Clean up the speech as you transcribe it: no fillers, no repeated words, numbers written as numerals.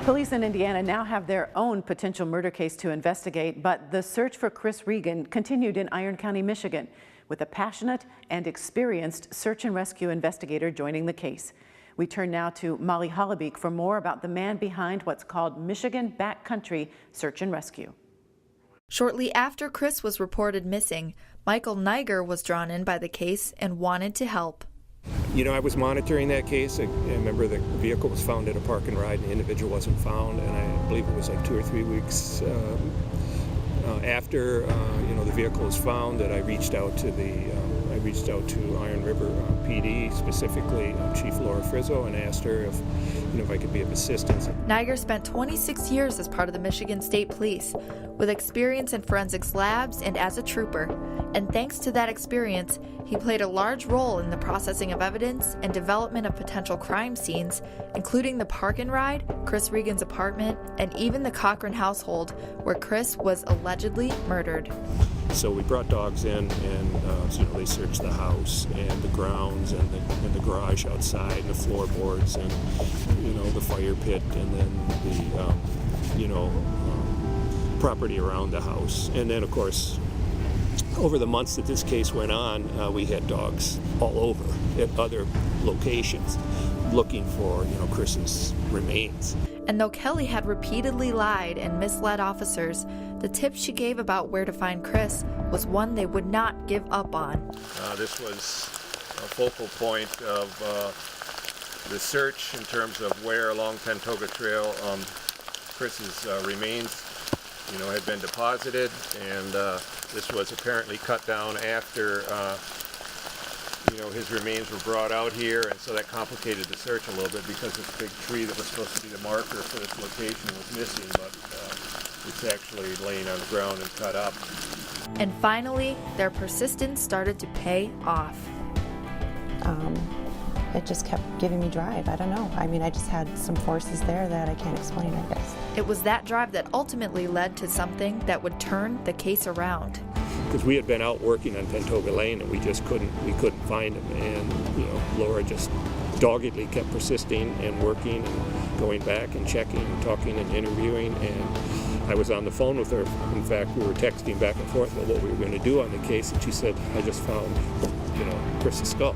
Police in Indiana now have their own potential murder case to investigate, but the search for Chris Regan continued in Iron County, Michigan, with a passionate and experienced search and rescue investigator joining the case. We turn now to Molly Hollebeek for more about the man behind what's called Michigan Backcountry Search and Rescue. Shortly after Chris was reported missing, Michael Niger was drawn in by the case and wanted to help. You know, I was monitoring that case. I remember the vehicle was found at a park and ride, and the individual wasn't found, and I believe it was like 2 or 3 weeks after the vehicle was found that I reached out to Iron River PD, specifically Chief Laura Frizzo, and asked her if I could be of assistance. Niger spent 26 years as part of the Michigan State Police, with experience in forensics labs and as a trooper. And thanks to that experience, he played a large role in the processing of evidence and development of potential crime scenes, including the park and ride, Chris Regan's apartment, and even the Cochran household, where Chris was allegedly murdered. So we brought dogs in, and they searched the house and the grounds and the garage outside and the floorboards and the fire pit and then the property around the house. And then, of course, over the months that this case went on, we had dogs all over at other locations looking for Chris's remains. And though Kelly had repeatedly lied and misled officers, the tip she gave about where to find Chris was one they would not give up on. This was a focal point of the search in terms of where along Pentoga Trail Chris's remains had been deposited, and this was apparently cut down after his remains were brought out here, and so that complicated the search a little bit because this big tree that was supposed to be the marker for this location was missing, but it's actually laying on the ground and cut up. And finally, their persistence started to pay off. It just kept giving me drive. I don't know. I mean, I just had some forces there that I can't explain, I guess. It was that drive that ultimately led to something that would turn the case around. Because we had been out working on Pentoga Lane and we couldn't find him, and Laura just doggedly kept persisting and working and going back and checking and talking and interviewing, and I was on the phone with her. In fact, we were texting back and forth about what we were going to do on the case, and she said, I just found Chris's skull.